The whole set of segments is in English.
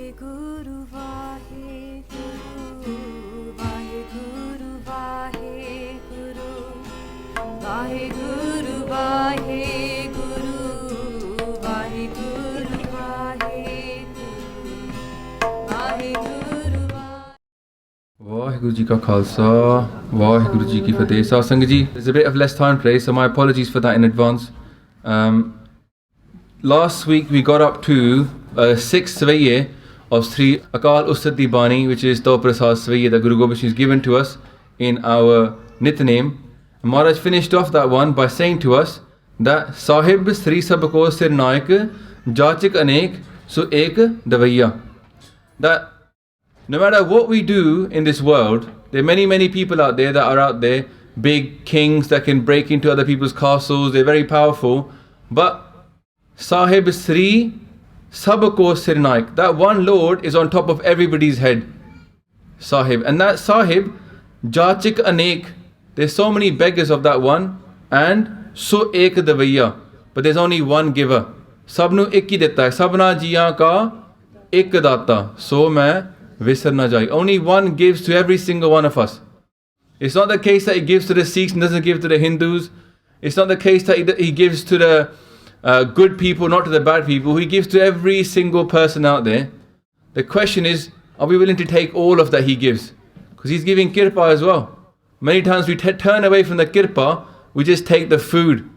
Vaheguru, Vaheguru, Vaheguru, Vaheguru, Vaheguru, Vaheguru, Vaheguru, Vaheguru, Vaheguru Ji Ka Khalsa, Vaheguru Ji Ki Fateh. Satsang Ji, there's a bit of less time today, so my apologies for that in advance. Last week we got up to 6th Svaiye of Sri Akal Ustat Di Bani, which is Tav Prasad Svaiye that Guru Gobind Singh has given to us in our Nitnem. Maharaj finished off that one by saying to us that Sahib Sri Sabko Sir Naik Jachik Anek So Ek Davaiya. That no matter what we do in this world, there are many people out there that are out there, big kings that can break into other people's castles, they're very powerful, but Sahib Sri Sabko Sir Naik, that one Lord is on top of everybody's head. Sahib. And that Sahib, Jachik Anek, there's so many beggars of that one, and So Ek Davaiya, but there's only one giver. Sabnu ek hi deta hai, sabna jiyan ka ek data, so main visar na jai. Only one gives to every single one of us. It's not the case that he gives to the Sikhs and doesn't give to the Hindus. It's not the case that he gives to the good people, not to the bad people. He gives to every single person out there. The question is, are we willing to take all of that he gives? Because he's giving kirpa as well. Many times we turn away from the kirpa, we just take the food.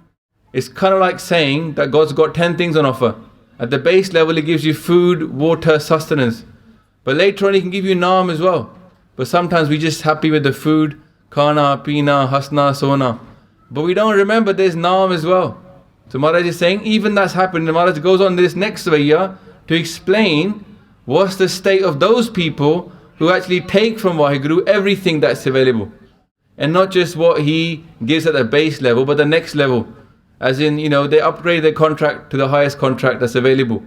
It's kind of like saying that God's got 10 things on offer. At the base level, he gives you food, water, sustenance. But later on, he can give you naam as well. But sometimes we're just happy with the food, khana, pina, hasna, sona. But we don't remember there's naam as well. So Maharaj is saying, even that's happened. And Maharaj goes on this next Svaiya to explain what's the state of those people who actually take from Vaheguru everything that's available. And not just what he gives at the base level, but the next level. As in, they upgrade their contract to the highest contract that's available.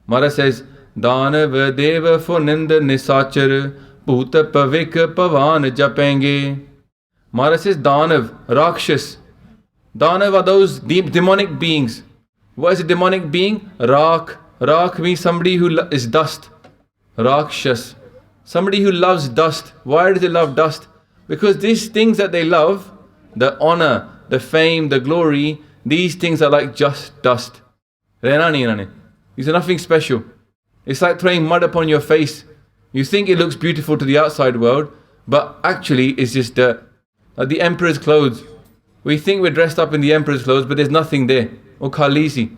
Maharaj says, Danav Deva Forninda Nisachar Bhuta Pavik Pavan Japenge. Maharaj says, Danav, Rakshas. Danav are those deep demonic beings. What is a demonic being? Rak. Rak means somebody who is dust. Rakshas. Somebody who loves dust. Why do they love dust? Because these things that they love, the honor, the fame, the glory, these things are like just dust. These are nothing special. It's like throwing mud upon your face. You think it looks beautiful to the outside world, but actually it's just dirt. Like the emperor's clothes. We think we're dressed up in the emperor's clothes, but there's nothing there. Or Khalisi.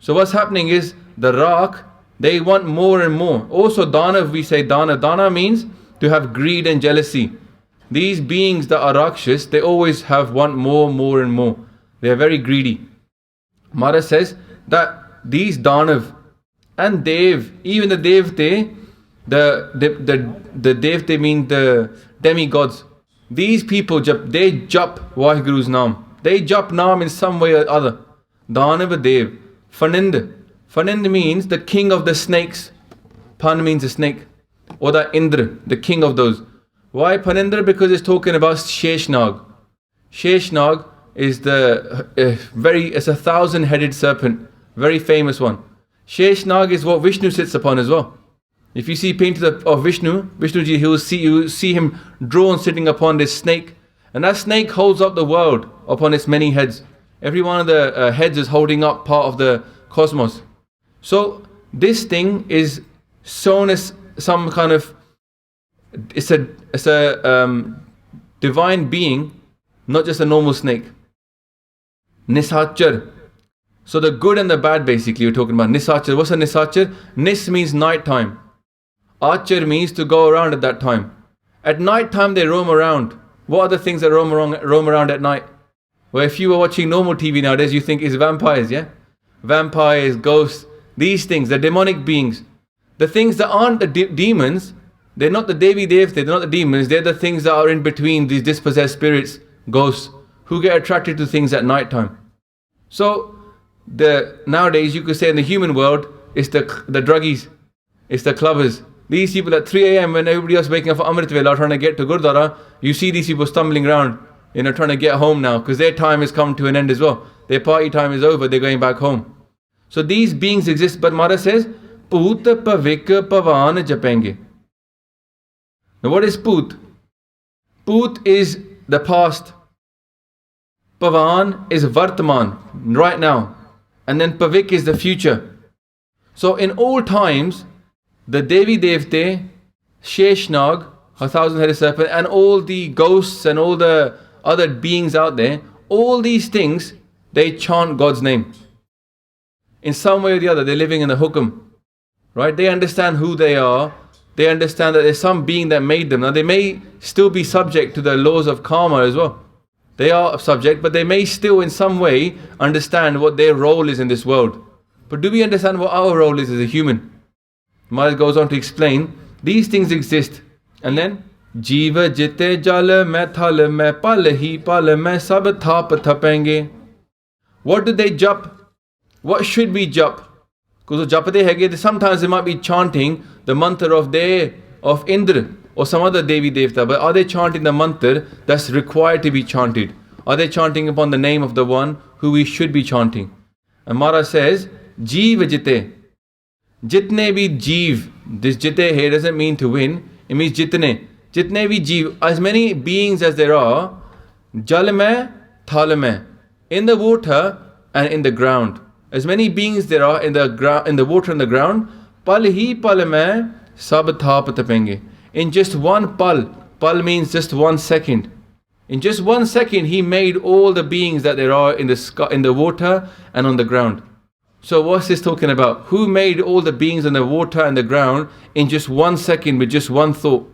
So what's happening is, the Rak, they want more and more. Also Danav, we say Dana. Dana means to have greed and jealousy. These beings that are Rakshas, they always want more and more. They are very greedy. Maharaj says that these Danav and Dev, even the Devte, the Devte mean the demigods. These people, they jap Vaheguru's Naam. They jap Naam in some way or other. Danav Dev. Fanind. Fanind means the king of the snakes. Pan means a snake. Or the Indra, the king of those. Why Panindra? Because it's talking about Sheshnag. Sheshnag is it's a 1,000-headed serpent. Very famous one. Sheshnag is what Vishnu sits upon as well. If you see paintings of Vishnuji, you see him drawn sitting upon this snake. And that snake holds up the world upon its many heads. Every one of the heads is holding up part of the cosmos. So this thing is shown as some kind of, it's a divine being, not just a normal snake. Nishachar. So the good and the bad basically we're talking about. Nishachar. What's a Nishachar? Nis means night time. Achar means to go around at that time. At night time they roam around. What are the things that roam around at night? Well, if you were watching normal TV nowadays, you think it's vampires, yeah? Vampires, ghosts, these things, the demonic beings. The things that aren't the demons, they're not the Devi Devte, they're not the demons, they're the things that are in between these dispossessed spirits, ghosts, who get attracted to things at night time. So, nowadays you could say in the human world, it's the druggies, it's the clubbers. These people at 3 a.m. when everybody else waking up for Amrit Vela trying to get to Gurdwara, you see these people stumbling around, trying to get home now, because their time has come to an end as well. Their party time is over, they're going back home. So these beings exist, but Maharaj says, Poot pavik pavan japenge. Now what is poot? Poot is the past. Pavan is vartaman, right now. And then pavik is the future. So in all times, the Devi Devte, Sheshnag, a thousand-headed serpent, and all the ghosts and all the other beings out there, all these things, they chant God's name. In some way or the other, they're living in the hukum. Right? They understand who they are. They understand that there's some being that made them. Now they may still be subject to the laws of karma as well. They are subject, but they may still in some way understand what their role is in this world. But do we understand what our role is as a human? Maharaj goes on to explain, these things exist. And then, Jiva jite jal mein thal mein pal hi pal mein sab thap thapenge. What do they jap? What should we jap? Because japade hege, sometimes they might be chanting the mantra of Indra or some other Devi Devta, but are they chanting the mantra that's required to be chanted? Are they chanting upon the name of the one who we should be chanting? And Maharaj says, Jeev jite. Jitne bhi jeev. This jite here doesn't mean to win, it means jitne. Jitne bhi jeev, as many beings as there are, jal mein, thal mein, in the water and in the ground. As many beings there are in the water and the ground, pal hi pal mein sab thap tapenge. In just one pal means just 1 second. In just 1 second, he made all the beings that there are in the sky, in the water and on the ground. So what's this talking about? Who made all the beings in the water and the ground in just 1 second with just one thought?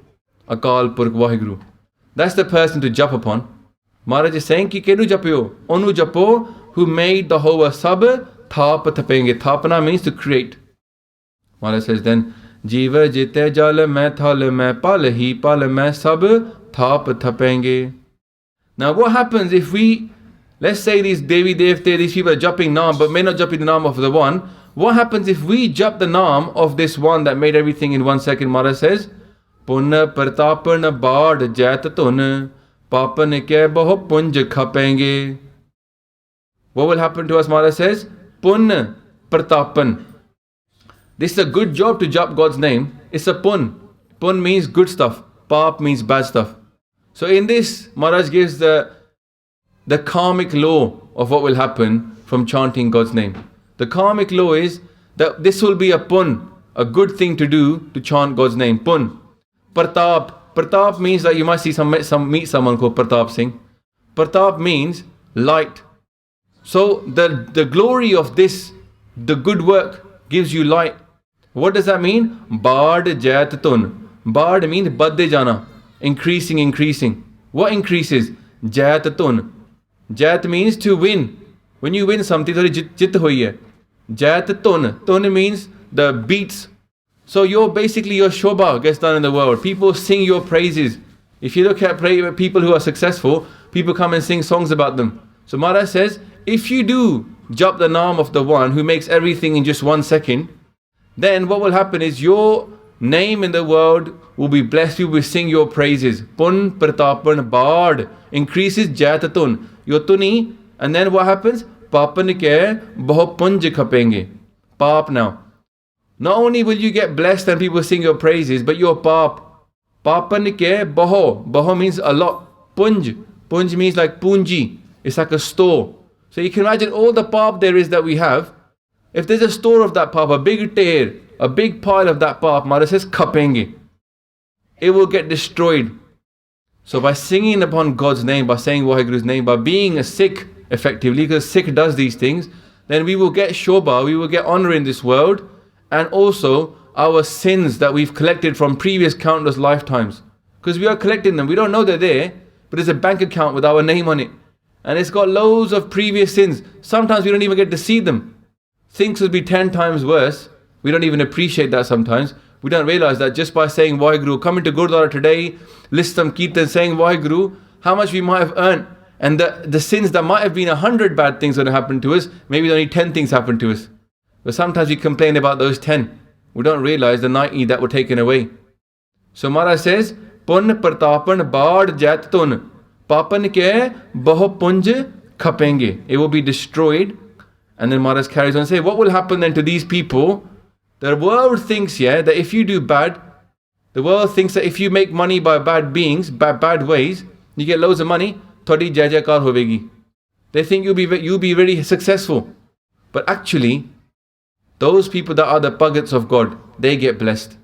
Akal Purkh Waheguru. That's the person to jap upon. Maharaj is saying ki kenu japyo? Onu japo, who made the whole world. Sab thap tapenge. Thapana means to create. Maharaj says then, Jiva jite jal mein thal mein pal hi pal mein sab thap thapenge. Now what happens if we, let's say these Devi Devte, these people are jumping Naam but may not jumping the Naam of the one. What happens if we jump the Naam of this one that made everything in 1 second? Maharaj says, Punna Pratapan Bard Jat Tun Papan Ke Baho Punj Khapenge. What will happen to us? Maharaj says, Punna Pratapan. This is a good job to jump God's name. It's a pun. Pun means good stuff. Pap means bad stuff. So in this, Maharaj gives the karmic law of what will happen from chanting God's name. The karmic law is that this will be a pun, a good thing to do to chant God's name. Pun. Pratap. Pratap means that you might see meet someone called Pratap Singh. Pratap means light. So the glory of this, the good work, gives you light. What does that mean? Bard jat tun. Bard means badde jana. Increasing. What increases? Jat tun. Jat means to win. When you win something, jit hui hai. Jat tun. Tun means the beats. So your shobha gets done in the world. People sing your praises. If you look at people who are successful, people come and sing songs about them. So Maharaj says, if you do jap the naam of the one who makes everything in just 1 second, then what will happen is your name in the world will be blessed. People will sing your praises. Pun pratapan bard increases jatatun. Your tuni, and then what happens? Papan ke baho punj khapenge. Pap now. Not only will you get blessed and people sing your praises, but your pap. Papan ke baho. Baho means a lot. Punj. Punj means like punji. It's like a store. So you can imagine all the pap there is that we have. If there's a store of that pap, a big tear, a big pile of that pap, Maharaj says khapenge. It will get destroyed. So by singing upon God's name, by saying Waheguru's name, by being a Sikh effectively, because Sikh does these things, then we will get shobha, we will get honor in this world, and also our sins that we've collected from previous countless lifetimes. Because we are collecting them. We don't know they're there, but there's a bank account with our name on it. And it's got loads of previous sins. Sometimes we don't even get to see them. Things would be 10 times worse. We don't even appreciate that sometimes. We don't realize that just by saying Waheguru, coming to Gurdwara today, list some kirtan, saying Waheguru, how much we might have earned. And the sins that might have been 100 bad things that have happened to us, maybe only 10 things happened to us. But sometimes we complain about those 10. We don't realize the 90 that were taken away. So Maharaj says, Pun pratapan bard jatun, papan ke baho punj khapenge. It will be destroyed. And then Maharaj carries on and say, what will happen then to these people The world thinks, yeah, that if you do bad, the world thinks that if you make money by bad beings, bad ways, you get loads of money, thodi jai jaikar hovegi. They think you'll be very successful. But actually, those people that are the bhagats of God, they get blessed.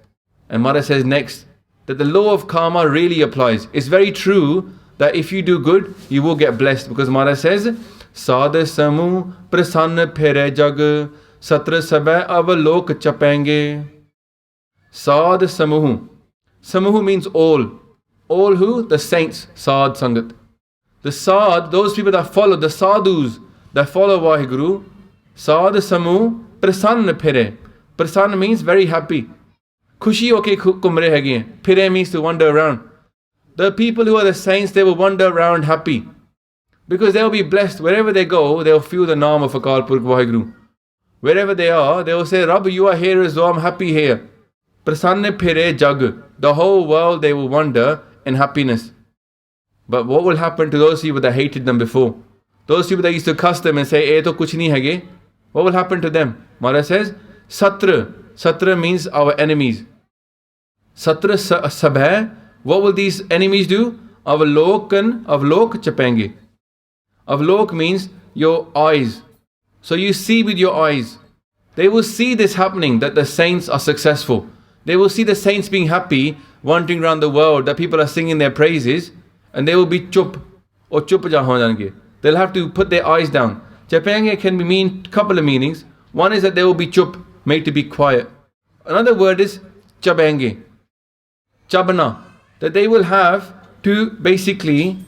And Mara says next, that the law of karma really applies. It's very true that if you do good, you will get blessed. Because Mara says, Sad samu prasanna phere jag, satra sabay avalok chapenge. Sad samuhu. Samuhu means all. All who? The saints. Sad Sangat. The Sad, those people that follow, the Sadhus that follow Vaheguru. Sad samu prasanna phere. Prasanna means very happy. Khushi hoke ghum rahe hege hain. Phire means to wander around. The people who are the saints, they will wander around happy. Because they will be blessed. Wherever they go, they will feel the naam of Akal Purkh Vaheguru. Wherever they are, they will say, Rabb, you are here as well, I'm happy here. Prasanna phire jag. The whole world they will wander in happiness. But what will happen to those people that hated them before? Those people that used to cuss them and say, to kuch nahi hage. What will happen to them? Maharaj says, Satra. Satra means our enemies. Satra sabhay. What will these enemies do? Avalok chapenge. Avalok means your eyes. So you see with your eyes. They will see this happening, that the saints are successful. They will see the saints being happy, wandering around the world, that people are singing their praises, and they will be chup or chup ja ho jange. They'll have to put their eyes down. Chapenge can mean a couple of meanings. One is that they will be chup, made to be quiet. Another word is chabenge, chabana, that they will have to basically,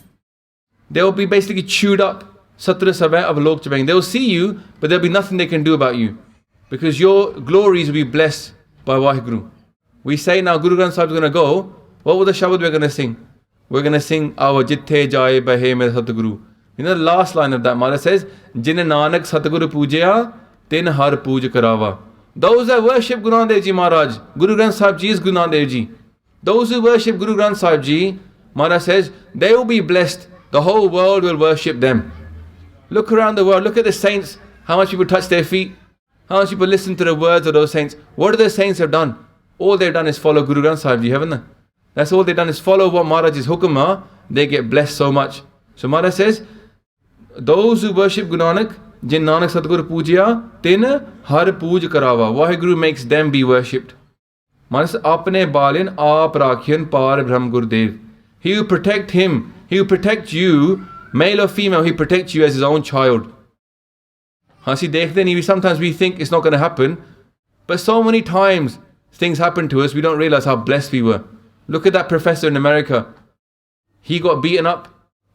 they will be basically chewed up. Satra savai avalok chabenge. They will see you, but there'll be nothing they can do about you, because your glories will be blessed by Vaheguru. We say now Guru Granth Sahib is going to go. What will the shabad we're going to sing? We're going to sing our Jitthe Jaye Bahe Mere Satguru. You know the last line of that, Maharaj says, Jin Nanak Satguru Pujaya, Tin Har Puj Karava. Those that worship Guru Nanak Dev Ji Maharaj, Guru Granth Sahib Ji is Guru Nanak Dev Ji. Those who worship Guru Granth Sahib Ji, Maharaj says, they will be blessed. The whole world will worship them. Look around the world, look at the saints, how much people touch their feet, how much people listen to the words of those saints. What do the saints have done? All they've done is follow Guru Granth Sahib Ji, haven't they? That's all they've done is follow what Maharaj's hukum are. They get blessed so much. So Maharaj says, those who worship Guru Nanak, Jin Nanak Satguru Pujya, Tin Har Puj Karava. Vaheguru makes them be worshipped. Maharaj says, Apne Balin Aap Rakhyan Par Brahm Gurudev. He will protect him. He will protect you, male or female, he protects you as his own child. Sometimes we think it's not going to happen, but so many times things happen to us, we don't realize how blessed we were. Look at that professor in America. He got beaten up.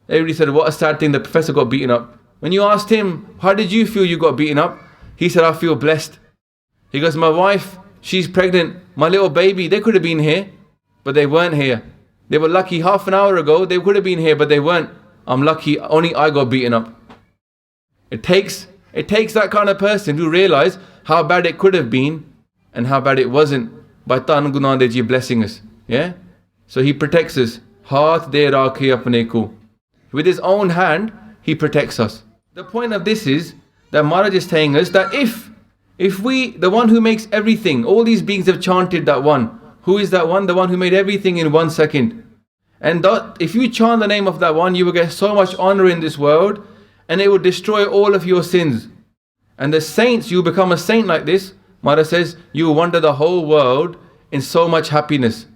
Everybody said, what a sad thing, the professor got beaten up. When you asked him, how did you feel you got beaten up? He said, I feel blessed. He goes, my wife, she's pregnant. My little baby, they could have been here, but they weren't here. They were lucky half an hour ago, they could have been here, but they weren't. I'm lucky, only I got beaten up. It takes that kind of person to realize how bad it could have been and how bad it wasn't, by Tan Guru Nanak Dev Ji blessing us. Yeah? So he protects us. Haath de rakhe apne ko. With his own hand, he protects us. The point of this is that Maharaj is telling us that if we, the one who makes everything, all these beings have chanted that one. Who is that one? The one who made everything in 1 second. And that, if you chant the name of that one, you will get so much honor in this world, and it will destroy all of your sins. And the saints, you become a saint like this, Maharaj says, you will wander the whole world in so much happiness.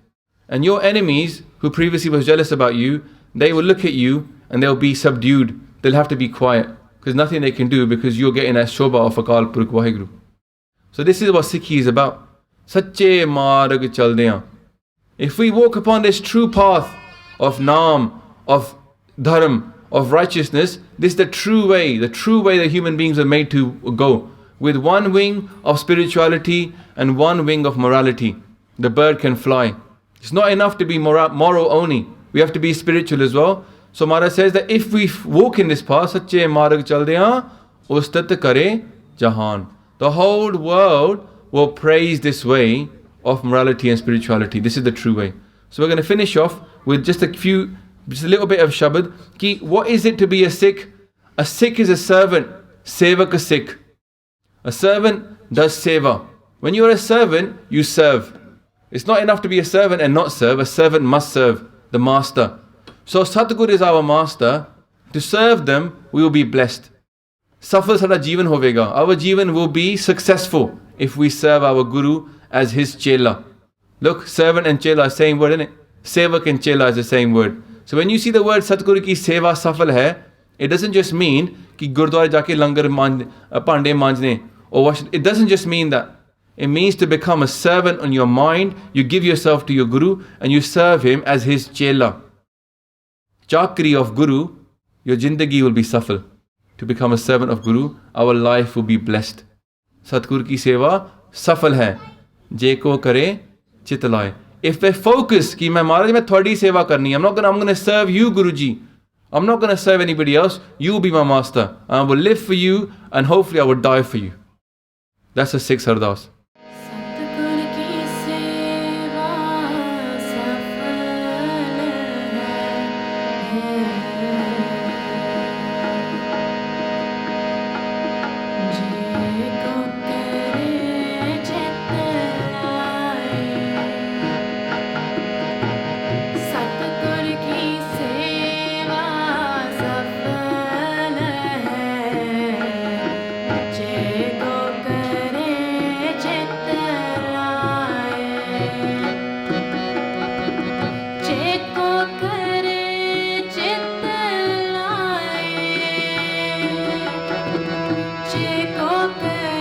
And your enemies, who previously was jealous about you, they will look at you and they'll be subdued. They'll have to be quiet, because nothing they can do, because you're getting that shobha of Akal Purkh Vaheguru. So this is what Sikhi is about. Sache marg chaldeyan. If we walk upon this true path of Naam, of Dharm, of righteousness, this is the true way that human beings are made to go. With one wing of spirituality and one wing of morality, the bird can fly. It's not enough to be moral only. We have to be spiritual as well. So Maharaj says that if we walk in this path, Sache marg chaldeyan, ustat kare jahan. The whole world will praise this way of morality and spirituality. This is the true way. So we're going to finish off with just a little bit of Shabad. Ki, what is it to be a Sikh? A Sikh is a servant. Sevak a Sikh. A servant does seva. When you are a servant, you serve. It's not enough to be a servant and not serve. A servant must serve the master. So Satguru is our master. To serve them, we will be blessed. Safal sada jeevan hovega. Our jeevan will be successful if we serve our Guru as his chela. Look, servant and chela are the same word, isn't it? Sevak and chela is the same word. So when you see the word Satguru ki seva safal hai, it doesn't just mean ki Gurdwara jaake langar pande manjne or wash. It doesn't just mean that. It means to become a servant on your mind. You give yourself to your Guru and you serve him as his chela. Chakri of Guru, your jindagi will be safal. To become a servant of Guru, our life will be blessed. Satguru ki seva safal hai. Je ko kare chit laye. If they focus ki main Maharaj main thodi seva karni, I'm going to serve you, Guruji. I'm not going to serve anybody else. You will be my master. I will live for you and hopefully I will die for you. That's a Sikh Sardas. सतगुर की सेवा सफल है जे को करे चित लाए सतगुर की सेवा सफल है जे को करे चित लाए जे को करे चित लाए जे को करे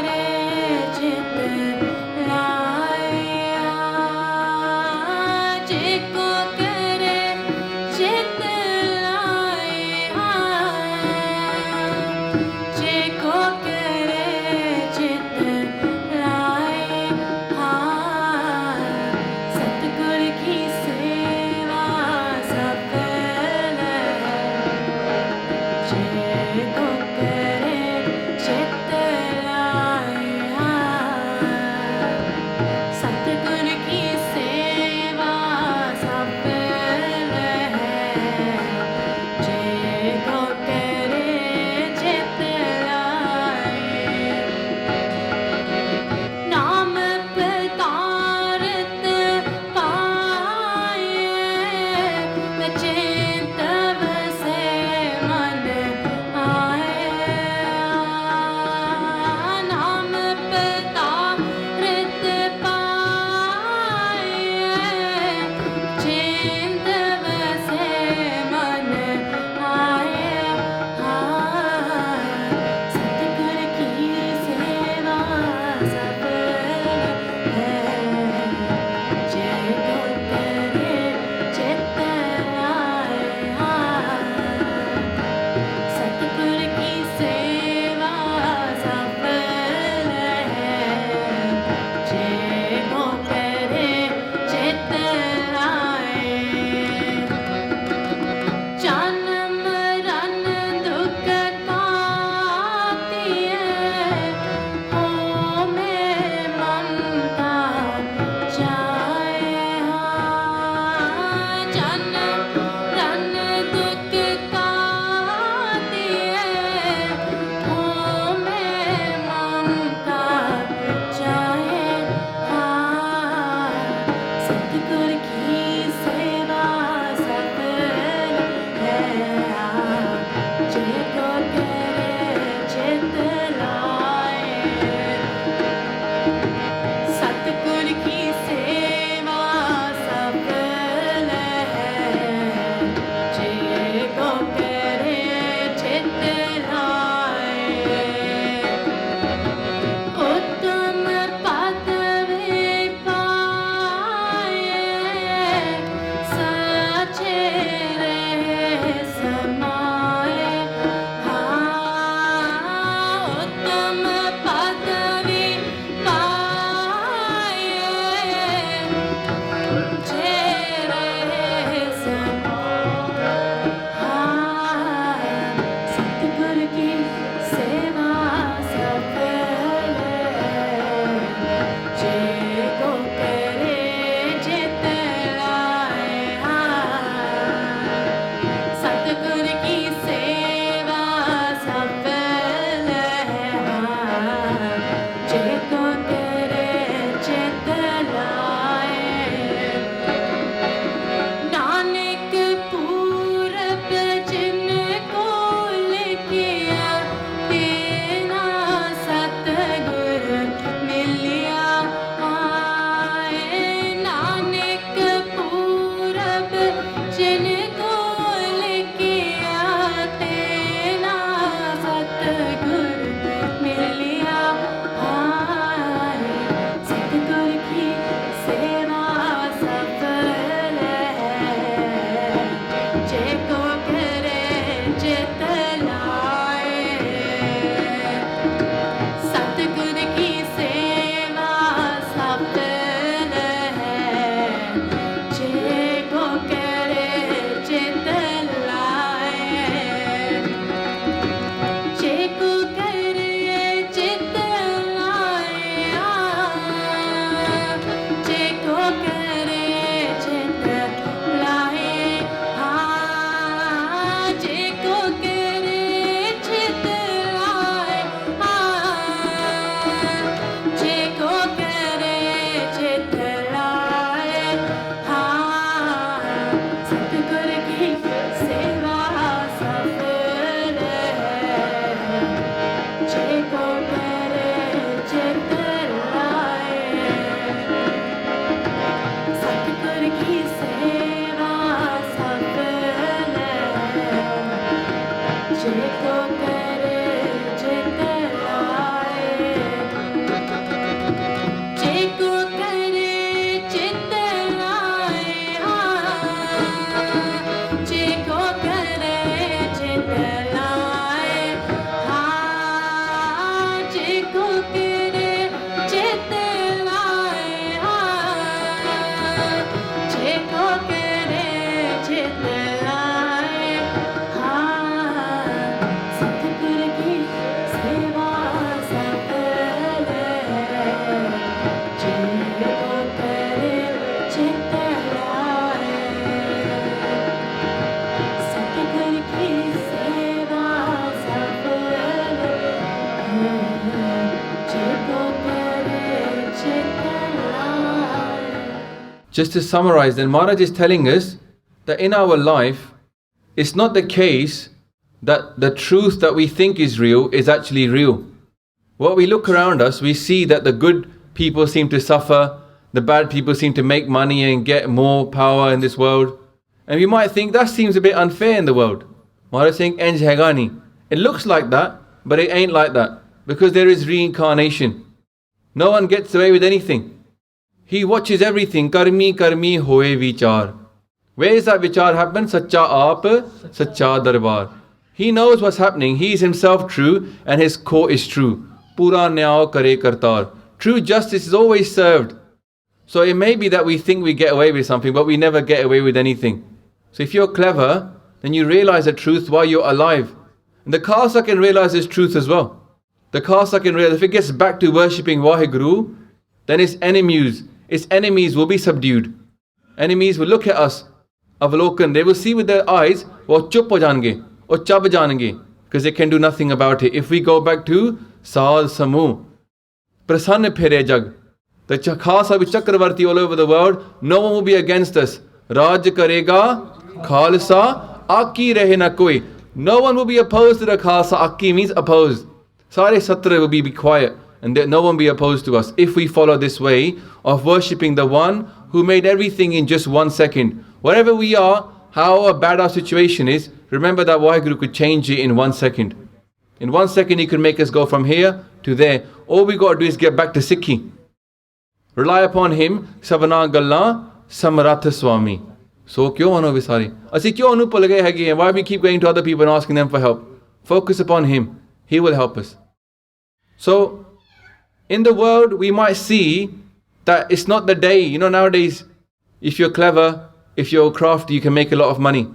Just to summarize, then Maharaj is telling us that in our life, it's not the case that the truth that we think is real is actually real. What we look around us, we see that the good people seem to suffer, the bad people seem to make money and get more power in this world. And we might think that seems a bit unfair in the world. Maharaj is saying, "Enj hai gani." It looks like that, but it ain't like that. Because there is reincarnation. No one gets away with anything. He watches everything. Karmi karmi hoye vichar. Where is that vichar happen? Sacha aap, sacha darbar. He knows what's happening. He is himself true and his court is true. Pura nyao kare kartar. True justice is always served. So it may be that we think we get away with something, but we never get away with anything. So if you're clever, then you realize the truth while you're alive. And the Khalsa can realize this truth as well. The Khalsa can realize if it gets back to worshipping Waheguru, then its enemies will be subdued. Enemies will look at us, avalokan, they will see with their eyes, wo chup ho jange, or chab jange, because they can do nothing about it. If we go back to Saad Samu, Prasanna Phire Jag, the Khalsa will be Chakravarti all over the world, no one will be against us. Raj karega, Khalsa, Aki rahe na koi. No one will be opposed to the Khalsa. Aki means opposed. Sare Satra will be quiet and no one will be opposed to us if we follow this way of worshipping the one who made everything in just 1 second. Wherever we are, however bad our situation is, remember that Waheguru could change it in 1 second. In 1 second he could make us go from here to there. All we got to do is get back to Sikhi. Rely upon him. Sabana Galla Samaratha Swami. So kyo ano visari? Asi kyo anu pul gaye hage? Why we keep going to other people and asking them for help? Focus upon him. He will help us. So in the world we might see that it's not the day. You know, nowadays if you're clever, if you're crafty, you can make a lot of money.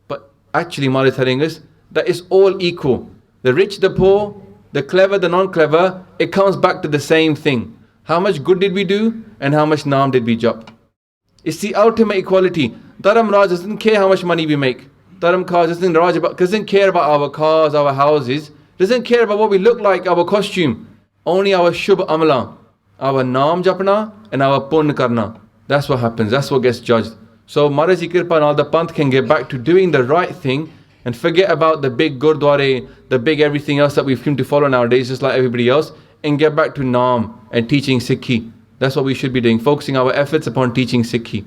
But actually Maharaj is telling us that it's all equal. The rich, the poor, the clever, the non-clever, it comes back to the same thing. How much good did we do and how much naam did we jap? It's the ultimate equality. Dharam Raj doesn't care how much money we make. Dharam Raj doesn't care about our cars, our houses, doesn't care about what we look like, our costume. Only our Shubh Amala, our naam japna and our pun karna. That's what happens, that's what gets judged. So Maharaj Ji Kirpa and all the Panth can get back to doing the right thing and forget about the big Gurdwara, the big everything else that we've come to follow nowadays, just like everybody else, and get back to naam and teaching Sikhi. That's what we should be doing, focusing our efforts upon teaching Sikhi.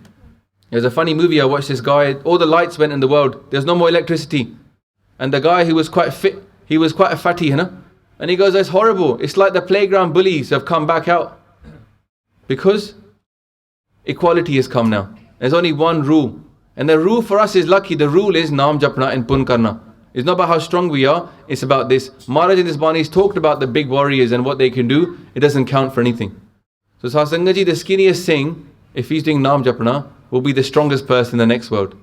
There's a funny movie I watched. This guy, all the lights went in the world, there's no more electricity. And the guy who was quite fit, he was quite a fatty, you know? And he goes, "That's horrible. It's like the playground bullies have come back out." Because equality has come now. There's only one rule. And the rule for us is lucky. The rule is naam japna and pun karna. It's not about how strong we are, it's about this. Maharaj in this Bani has talked about the big warriors and what they can do. It doesn't count for anything. So Sasangaji, the skinniest Singh, if he's doing naam japna, will be the strongest person in the next world.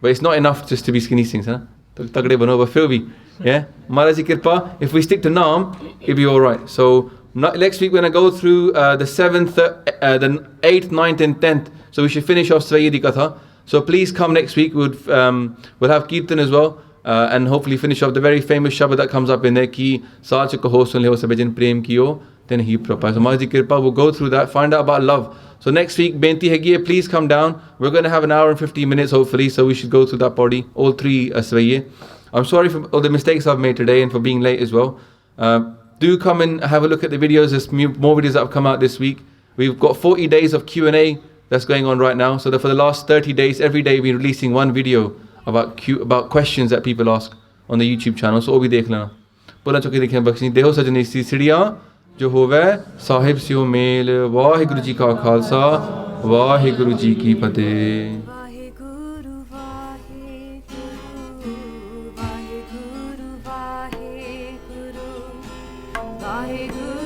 But it's not enough just to be skinny Singhs, huh? Tagde bano ba fil bhi. Yeah? Maharaj Ji Kirpa, if we stick to naam, it'll be alright. So next week we're going to go through the 7th, the 8th, 9th and 10th. So we should finish off Svaiye Katha. So please come next week. We'll have Kirtan as well. And hopefully finish off the very famous Shabad that comes up in there. Ki saach kaho sun leho sabajin prem kiyo then he prapa. So Maharaj Ji Kirpa, we'll go through that, find out about love. So next week, Benti Hegi, please come down. We're going to have an hour and 15 minutes hopefully. So we should go through that body, all three Svaiye. I'm sorry for all the mistakes I've made today and for being late as well. Do come and have a look at the videos. There's more videos that have come out this week. We've got 40 days of Q&A that's going on right now. So that for the last 30 days, every day we're releasing one video about questions that people ask on the YouTube channel. So all dekh lena. Bola choke dekhe bakhshi deho sajane si sidiyan jo hove sahib sio mel. Waheguru ji ka khalsa, Waheguru ji ki fateh. Vaheguru